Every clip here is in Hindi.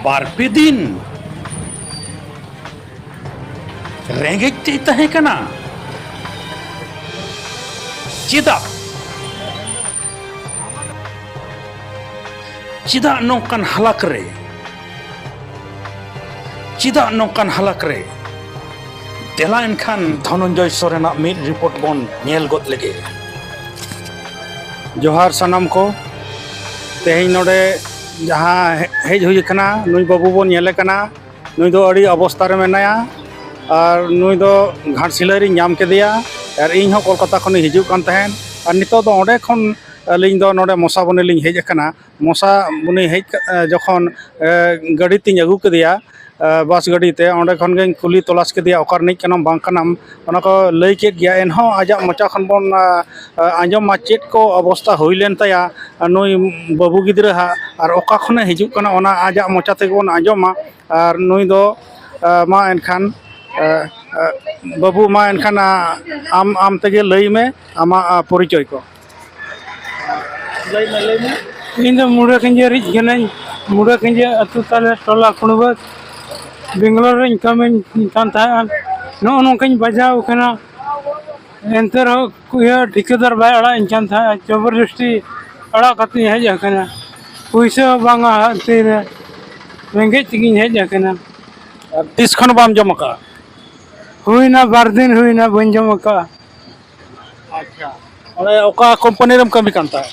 बारपे दिन रेंगेज ते तहे कना चेदा चेदा नौकान हालाक रे चेदा नौकान हालाक रे देला एनखान धनंजय सोरेना मिड रिपोर्ट बन नेल गोद लगे। जोहार सनम को तेहिं नोडे जहाँ हेज हुई कना नुई बाबू बन नेले कना नुई दो अड़ी अवस्था रे मेनाया और नुई दो घाटशिला री नाम केदिया और इन हो कोलकाता खन हिजू कान तहन और नितो दो ओंडे खन अलिंग दो नोडे मोसा बने लिंग हेज कना मोसा बने हेज जखन गाड़ी तिंग अगू केदिया बस गाड़ी ते ओंडे खन गे कुली तलाश केदिया ओकार नहीं कनाम बांग कनाम ओना को लई केद गया एनहो आजा मचा खन बन आंजम मा चेद को अवस्था हुई लेन तया नुई बाबू गिद्रा हा और ओका खने हिजू कना ओना आजा मचा ते बन आंजमा और नुई दो मा एनखान बाबू मा एनखान आम तेगे लई में आमा परिचय को लई में इन मुड़ा खंजे रिज गनाई मुड़ा खंजे अतु ताले टोला खुणबत बेंगलोर रे कमें कान था नो नोकन बजाव कना एंतर कुया ठेकेदार बाय अड़ा इंचान था जबरदस्ती अड़ा कति हेज कना पैसा बांगा तेरे रेंगे तिगिन हेज कना तीस खन बाम जमका हुईना बार दिन हुईना बन जमका। अच्छा अरे ओका कंपनी रम कमी कांता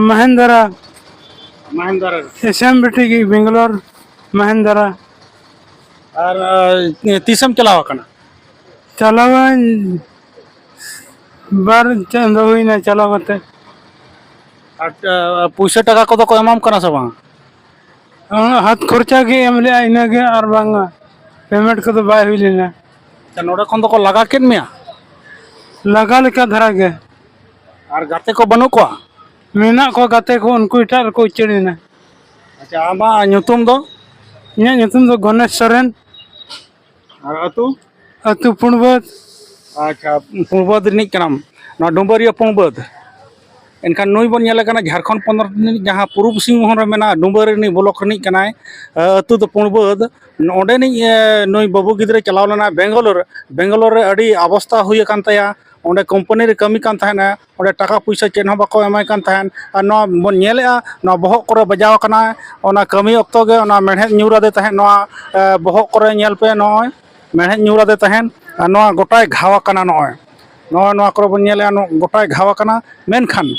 महेंद्रा महेंद्र बेटी की बेंगलोर महेंद्रा और तीसम चलावा कना चलावा बार चंद हुईना चलावते पैसा टका को को एमाम कना सब हाथ खर्चा के एमले आइना के और बांगा पेमेंट को तो बाय हुई लेना नोडे खन को लगा केन मिया लगा लेका धरा के और गाते को बनु को मेना को गाते को उनको इटार को चढ़ीना। अच्छा आमा नुतुम दो इना नुतुम दो गणेश सोरेन और अतु अतु पुणबत। अच्छा पुणबद रिनिक कनाम ना डुंबरिया पुणबद एनखान नुई बन नेले कना झारखंड पंद्रह जहाँ पूर्व सिंहभूम रे मेना डुंबरी ब्लॉक रिनिक कनाय अतु दो पुणबद ओंडे नि नुई बाबू गिद्रे चलाव लेना बेंगलोर रे अड़ी अवस्था हुई कान तया ओंडे कंपनी रे कमी कान तहना ओंडे टाका पैसा चेन हो बाको एमाय कान तहन और नो बन नेलेआ नो बहक करे बजाव कना ओना कमी ऑक्तो गे ओना मेढ़े न्यूरा दे तहन नो बहक करे नेल पे नो मेढ़े न्यूरा दे तहन और नो गोटाय घावा कना नो नो करे बन नेलेआ नो गोटाय घावा कना मेनखान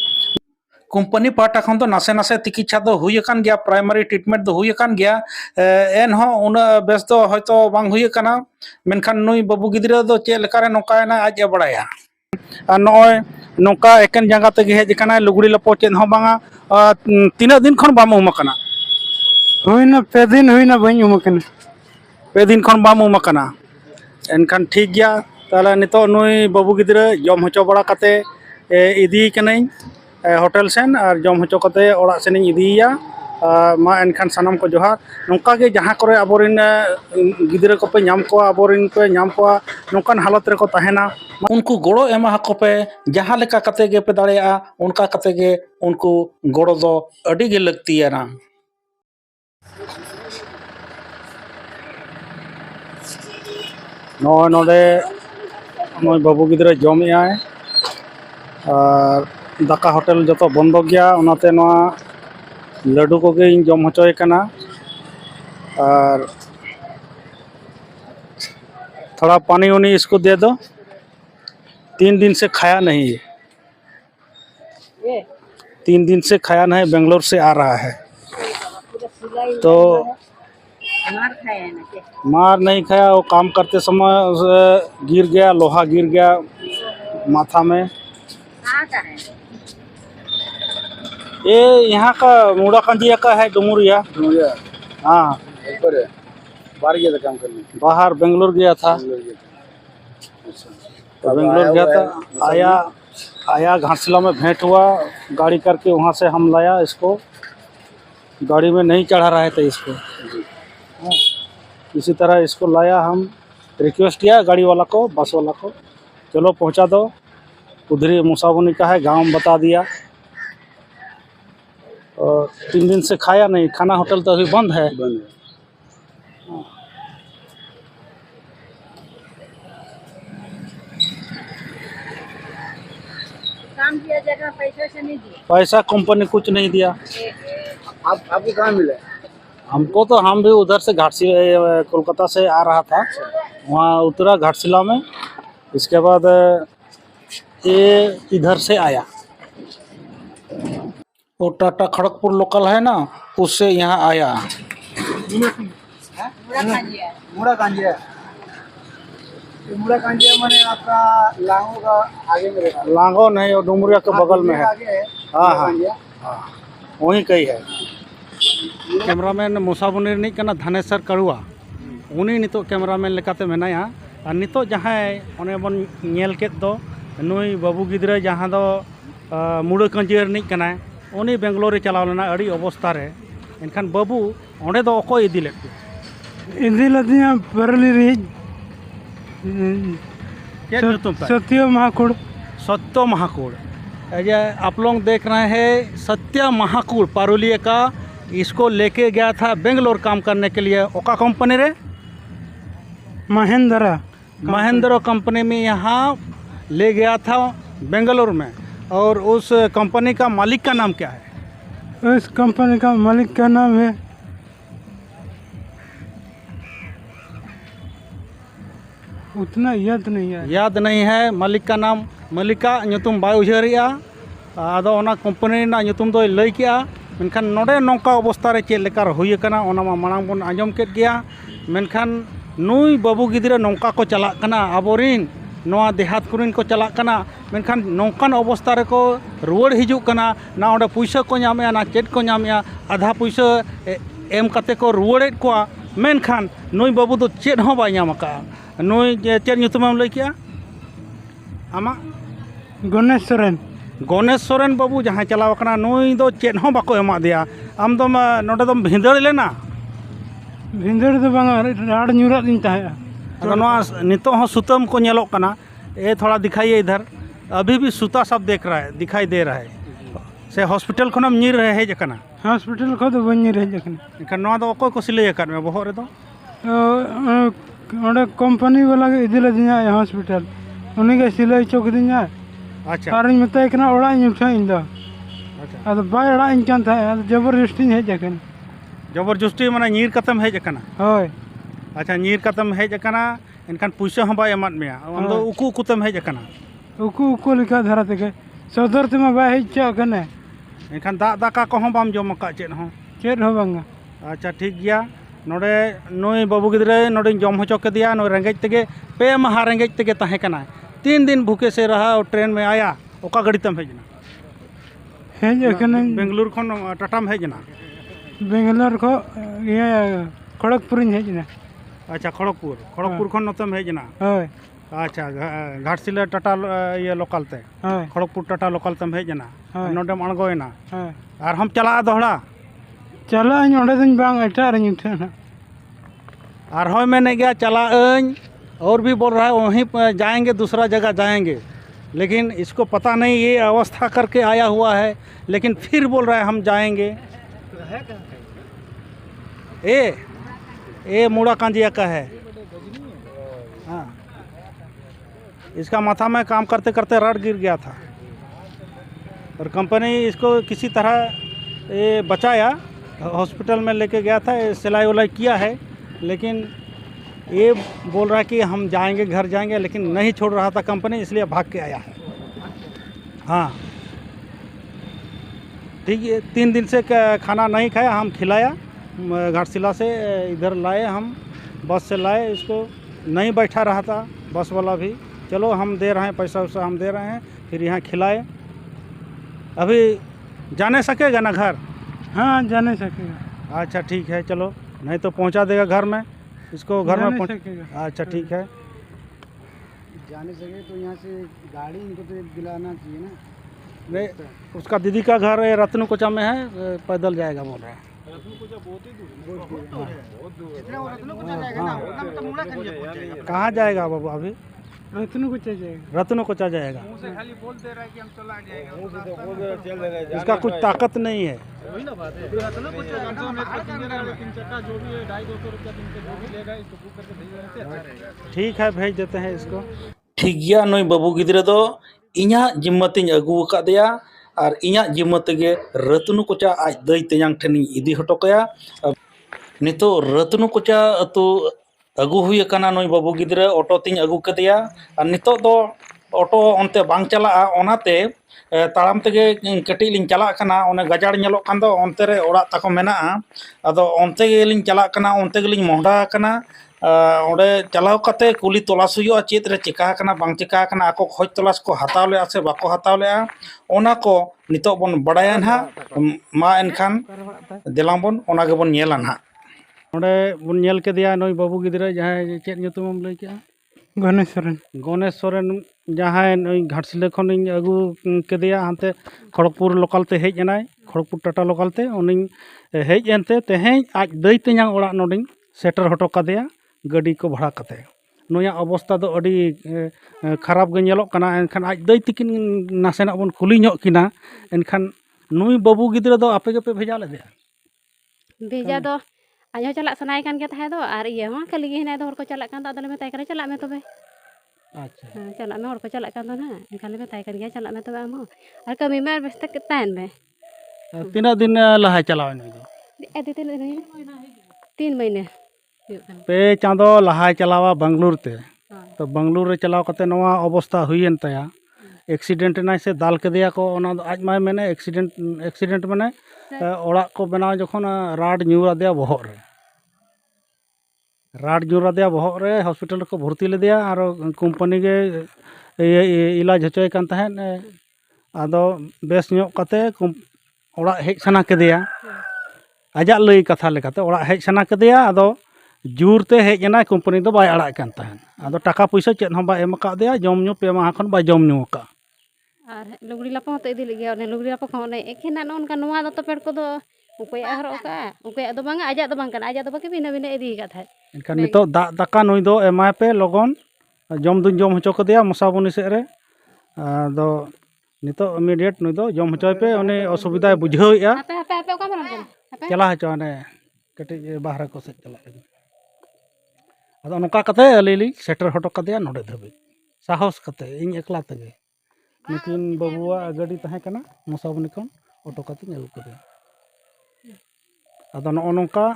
कंपनी पाटा खन तो नासे नासे चिकित्सा दो हुई कान गया प्राइमरी ट्रीटमेंट दो हुई कान गया एन हो उन बेस दो हयतो बांग हुई काना मेनखान नुई बाबू गिद्रा दो चे लेकारे नोकायना आज बड़ाया और नॉय नोका एकन जगह तक हेज कना लुगड़ी लपो चेन हो बांगा तीना दिन खन बाम उम कना हुईना पे दिन हुईना बन उम कना पे दिन खन बाम उम कना एनखान ठीक गया ताला नितो नुई बाबू गिद्रा जम होचो बड़ा कते इदी कनाई होटल सेन और जम होचो कते ओड़ा सेन इदिया मा एनखान सनम को जोहार नौका के जहाँ करे अबोरिन गिद्रा को पे नाम को अबोरिन पे नाम को नौकान हालत रे को तहना उनको गोड़ो एमा को पे जहाँ लेका कते गे पे दाड़ेया उनका कते गे उनको गोड़ो दो अड़ी गे लगती है ना। नोडे नोय बाबू गिद्रा जमे आय और दाका होटल जो बंद गया उनाते नोआ लड्डू को गे जम होचोय कना और थोड़ा पानी उनी इसको दे दो 3 दिन से खाया नहीं है 3 दिन से खाया नहीं बेंगलोर से आ रहा है तो मार नहीं खाया वो काम करते समय गिर गया लोहा गिर गया माथा में ये यहाँ का मुड़ा कंजिया का है डुमुरिया हाँ बाहर गया था काम करने बाहर बेंगलोर गया था बेंगलोर गया था आया घाटशिला में भेंट हुआ गाड़ी करके वहाँ से हम लाया इसको गाड़ी में नहीं चढ़ा रहे थे इसको इसी तरह इसको लाया हम रिक्वेस्ट किया गाड़ी वाला को, बस वाला को, चलो पहुंचा दो। उधर ही मुसाबनी का है, गांव बता दिया। और 3 दिन से खाया नहीं, खाना होटल तो अभी बंद है। काम किया जाएगा, पैसा से नहीं दिया। पैसा कंपनी कुछ नहीं दिया। आपको कहाँ मिला? हमको तो, हम भी उधर से घाटशिला, कोलकाता से आ रहा था, वहाँ उतरा घाटशिला में। इसके बाद ये इधर से आया, वो टाटा खड़गपुर लोकल है ना, उससे यहाँ आया। मुड़ा कांजिया। मुड़ा कांजिया माने आपका लांगो का आगे में रहता है। लांगो नहीं, वो डुमरिया के बगल में है। आगे है। हाँ हाँ हाँ, वहीं कहीं है। कैमरामैन मुसाबुनी रिनिज कना धनेश्वर कड़ुआ, उनी नितो कैमरामैन लेकाते मेनाया। और नितो जहाँ ओने बन नेल केद दो नुई बाबू गिद्रा जहाँ दो मुड़ा कांजिया रिनिज कनाय, उनी बेंगलोर चलाव लेना अड़ी अवस्था रे। एनखान बाबू ओंडे दो अकोय इदी लेत पे? इदी लदिया परली रिज सत्य महाकुड़। सत्य महाकुड़। ये आप लोग देख रहे हैं सत्य महाकुड़ पारुलिया का। इसको लेके गया था बेंगलोर काम करने के लिए। ओका कंपनी रे? महेंद्रा। महेंद्र कंपनी में यहाँ ले गया था बेंगलोर में। और उस कंपनी का मालिक का नाम क्या है? उस कंपनी का मालिक का नाम है उतना याद नहीं है। याद नहीं है मालिक का नाम। मालिका ᱧᱩᱛᱩᱢ बाय उजहरिया। आदो ओना कंपनी ना ᱧᱩᱛᱩᱢ दो लई किया। मेनखान नोडे नौका अवस्था रे चेक लेकर हुई कना ओना मा मांग बन आंजम केद गया। मेनखान नुई बाबू गिद्रा नौका को चला कना, अबोरिन नोआ देहात कुरिन को चला कना। मेनखान नौकान अवस्था रे को रुवाड़ हिजु कना ना, ओंडे पैसा को नामेया ना चेक को नामेया। आधा पैसा एम कते को रुवाड़ेद कोआ। मेनखान नुई बाबू दो चेक हो बाय नाम का। नुई चेक ᱧᱩᱛᱩᱢ लई किया आमा? गणेश सोरेन। गणेश सोरेन बाबू जहाँ चलाव कना, नुई दो चेक हो बाको एमा दिया। आम दम नोडे दम भिंदड़ लेना? भिंदड़ दो बांगा राड ᱧᱩᱨᱟᱜ दिन ताया। अगर नोआ नितो हो सुतम को नेलोक कना। ये थोड़ा दिखाइए इधर। अभी भी सूता सब देख रहा है, दिखाई दे रहा है। से हॉस्पिटल खनम नीर रहे है जकना? हॉस्पिटल को तो बन रहे जखन। इनका नोआ दो अकोय को सिले कर में बहर रे दो? ओंडे कंपनी वाला के इदी लदिया हॉस्पिटल, उनी के सिलाई चौक दिया। अच्छा और इन मते कना ओड़ा इन उठा इन दो। अच्छा, अद बाय ओड़ा इन कान था जबरदस्ती है जखन। जबरदस्ती माने नीर कतम है जकना? होय। अच्छा, नीर कतम है जकना। इनखान पैसा हम बाय एमात मेया। हम दो उकू कुतम है जकना? उकू उकू लिखा धरा ते सदर ते बाय हिचा कने। इनखान दा दाका को हम बाम जम का चेन हो? चेद हो बांगा। अच्छा ठीक गया। नोडे नुई बाबू गिद्रे नोडे जम होचो के दिया। नुई रेंगेज तेगे पे माह रेंगेज तेगे ताहे कना। 3 दिन भूखे से रहा और ट्रेन में आया। ओका गाड़ी तम हेजना? हेज कने बेंगलुरु खन टाटा में हेजना? बेंगलोर को ये खड़गपुर हेजना। अच्छा खड़गपुर। खड़गपुर खन नतम हेजना? होय। अच्छा घाटशिला टाटा ये लोकल ते? होय। खड़गपुर टाटा लोकल तम हेजना? हाँ। नोडे अणगोयना? होय। और हम चला दोहड़ा? चला इन ओंडे दिन बांग एटा रे उठना। और होय मैंने गया चला अन। और भी बोल रहा है वहीं पर जाएंगे, दूसरा जगह जाएंगे। लेकिन इसको पता नहीं ये अवस्था करके आया हुआ है, लेकिन फिर बोल रहा है हम जाएंगे। ये मुड़ा कांजिया का है। हाँ, इसका माथा में काम करते करते रड गिर गया था और कंपनी इसको किसी तरह ये बचाया, हॉस्पिटल में लेके गया था, सिलाई उलाई किया है। लेकिन ये बोल रहा है कि हम जाएंगे, घर जाएंगे, लेकिन नहीं छोड़ रहा था कंपनी, इसलिए भाग के आया है। हाँ ठीक है। 3 दिन से खाना नहीं खाया, हम खिलाया। घाटशिला से इधर लाए, हम बस से लाए। इसको नहीं बैठा रहा था बस वाला भी। चलो हम दे रहे हैं, पैसा वैसा हम दे रहे हैं, फिर यहाँ खिलाए। अभी जाने सकेगा ना घर? हाँ जाने सकेगा। अच्छा ठीक है, चलो नहीं तो पहुँचा देगा घर में। इसको घर में पहुँच सकेगा। अच्छा ठीक है। जाने सके तो यहाँ से गाड़ी इनको तो दिलाना चाहिए ना। नहीं, उसका दीदी का घर रत्न कोचा में है, पैदल जाएगा बोल रहा है। जितना वो रत्नों को जाएगा ना उतना मतलब मुड़ा खंडिया पहुंच जाएगा। कहाँ जाएगा बाबू अभी? रत्न को चल जाएगा। रत्न कोचा जाएगा। खाली बोल दे रहा है कि हम चला जाएगा। इसका कुछ ताकत नहीं है। वही ना बात है। रत्नों को चला लेकिन चक्का जो भी है 250 रुपया दिन के जो भी लेगा इसको बुक करके भेज देते अच्छा रहेगा। ठीक है, भेज देते हैं इसको। ठीक गया नुई बाबू गिद्रे दो इኛ जिम्मतिन अगू कादेया और इኛ जिम्मतगे रत्नु कोचा आज दई तेयांग ठेनी इदी हटो कया। नितो रत्नु कोचा अतु अगू हुई कना नुई बाबू गिद्रे ऑटो तिन अगू कदेया और नितो दो ऑटो ओनते बांग चला ओनाते ताड़ाम तेगे कटी लिंग चला कना ओने गजाड़ नेलो कान दो ओनते रे ओड़ा ताको मेना आदो ओनते गे लिंग चला कना ओनते गे लिंग मोहडा कना ओडे चलाव कते कुली तलाश हुआ चेत रे चिका कना बांग चिका कना आको खोज तलाश को हताव ले से बाको हताव ले ओना को नितो बन बड़ाया ना मा एनखान देलां बन ओना गे बन नेला ना ओडे बन नेल केदिया नई बाबू गिद्रे जहां चेत ᱧᱩᱛᱩᱢ लई के गणेश सोरेन। गणेश सोरेन जहां नई घाटसिले खन अगू केदिया हानते खड़गपुर लोकल ते हेज एनाय खड़गपुर टाटा लोकल ते उनी हेज एनते तेहें आज दई तेयां ओड़ा नोडिं सेटर हटो कादेया गाड़ी को भाड़ा कते नुया अवस्था दो अड़ी खराब गे नेलोग कना एनखान आज दई तिकिन नासेना बन कुली ᱧᱚᱜ किना एनखान नुई बाबू गिद्रे दो आपे गेपे भेजा लेदे भेजा दो आज चला सनाय कान के तहे दो और ये हां खाली गे हना दो हर को चला कान दादले में ताय करे चला में तबे अच्छा चला में हर को चला कान दो ना एनखान में ताय कर गया चला में तबे आम और कमी में बेस्ते तान में तीना दिन लहा चलाव नई दो एदि 3 महीने पे चाँदो लहा चलावा बंगलुरु ते तो बंगलुरु रे चलाव कते नवा अवस्था हुईन तया एक्सीडेंट ना से दाल केदिया को ओना आज माय मेने एक्सीडेंट माने ओड़ा को बनाव जखन राड ᱧᱩᱨ आदेया बहग रे राड ᱧᱩᱨ आदेया बहग रे हॉस्पिटल को भर्ती लेदिया और कंपनी गे इलाज हचोय कान तहन आदो बेस ᱧᱚᱜ कते ओड़ा हेज सना केदिया आजा लई कथा लेकाते ओड़ा हेज सना केदिया आदो जूरते हेजना कंपनी दो बाय अड़ा कान तहन आदो टाका पैसा चेत हम बा एम का दिया जम ᱧᱩ पे माह खन बा जम ᱧᱩ का और लुगड़ी लापो तो इदी लगे और लुगड़ी लापो खने एखेना नोनका नोवा दो तो पेड़ को दो उकोया हरो का उकोया दो बांगा आजा दो बांगा आजा दो बाके बिना बिना इदी का था एनखान नितो दाका नुई दो एमाय पे लगन जम दुन जम हचो कदिया मसाबुनी से रे आदो नितो इमीडिएट नुई दो जम हचोय पे ओने असुविधा बुझावया आपे आपे आपे का मन आपे चला हचो ने कटी बाहर को से चला आदो नोका कते अलीली सेटर हटो कदिया नोडे धबी साहस कते इन एकला तगे नुकिन बाबुआ गाड़ी तहे कना मसाबुनी खन ऑटो कते अगु कदिया आदो नो नोका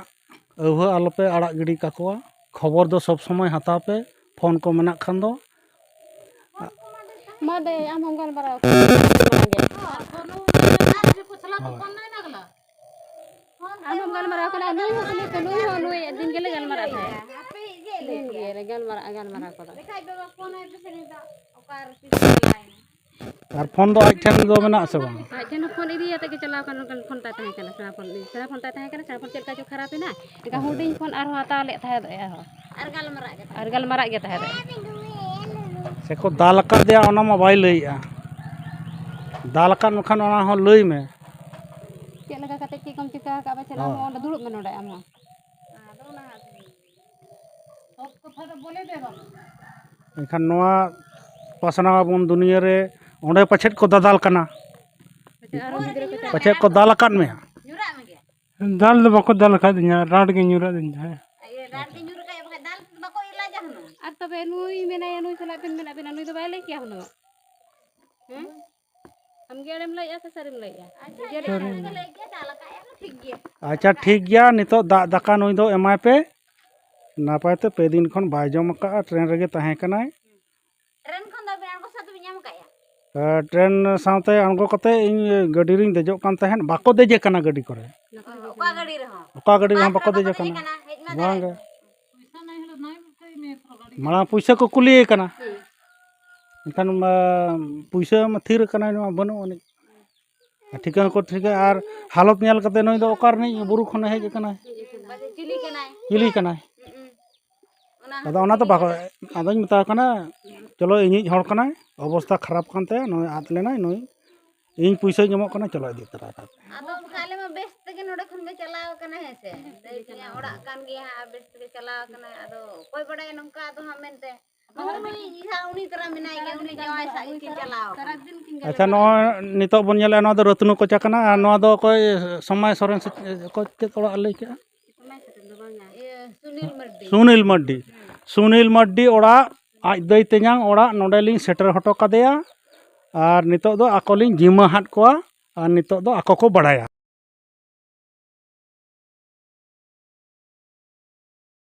अवह आलोपे आड़ा गिड़ी काकोआ खबर दो सब समय हताव पे फोन को मेना खान दो मादे आम हम गल बरा हम गल मरा कना नुई दिन गेले गल मरा था ये गल मरा को देखा दो फोन है तो से ओकार और फोन दो आज ठन दो मेना से बांग आज जन फोन इदी याते के चला कन फोन ता तहे कना सना फोन ता तहे कना सना फोन चलका जो खराब है ना एका हुडिंग फोन आर हता ले तहे दो और गल मरा के तहे दो से को दाल का दिया ओना मा बाई लईया दाल का मखन ओना हो लई में चेक लगा कते की कम चिका का चला हम दुड़ुब में नोडा हम एनखान नोआ पासना बन दुनिया रे ओंडे पछेट को दादाल कना पछेट को दाल काट में दाल दो बको दाल खा दिया राड के ᱧᱩᱨᱟ दिन है और तबे नुई मेना नुई सला पिन मेना बिना नुई तो बाय ले किया हुनो हम गेड़म लइया से सरम लइया अच्छा ठीक गया नितो दाका नुई दो एमाय पे नापाय ते पे दिन खन बाय जम का ट्रेन रेगे तहे कनाय ट्रेन खन दा बिना को साथ बिना मकाया ट्रेन साथे अणगो कते इन गाड़ी रिन देजो कान तहन बाको देजे कना गाड़ी करे ओका गाड़ी रहा बाको देजे कना बांग माला पैसा को कुली कना एनखान पैसा मा थिर कना बनो अनि ठिका को ठिका और हालत नेल कते नई दो ओकार नहीं बुरु खन हेज कना चिली कना आदो ओना तो बाको आदोኝ मता कना चलो इᱧ हड़ कना अवस्था खराब कानते नई आत लेना नई इन पैसा जमो कना चलो इदी तरा आदो खाले में बेस के नोडे खन के चलाव कना है से दई तिया ओड़ा कान गे हा बेस के चलाव कना अदो कोई बड़ा नंका तो हम मेनते उनी इहा उनी तरह मिनाई के उनी जवाई सा के चलाव सारा दिन किन अच्छा नवा नितो बन येला नवा दो रत्नु कोचा कना आर नवा दो कोई समय सोरेन से को चेत ओड़ा लई के समय से तो बांगा ये सुनील मर्दी सुनील मर्दी ओड़ा आज दई तेजांग ओड़ा नोडेलिंग सेटर हटो कदेया और नितो दो आकोलिंग जिमा हाट कोआ और नितो दो आको को बड़ाया।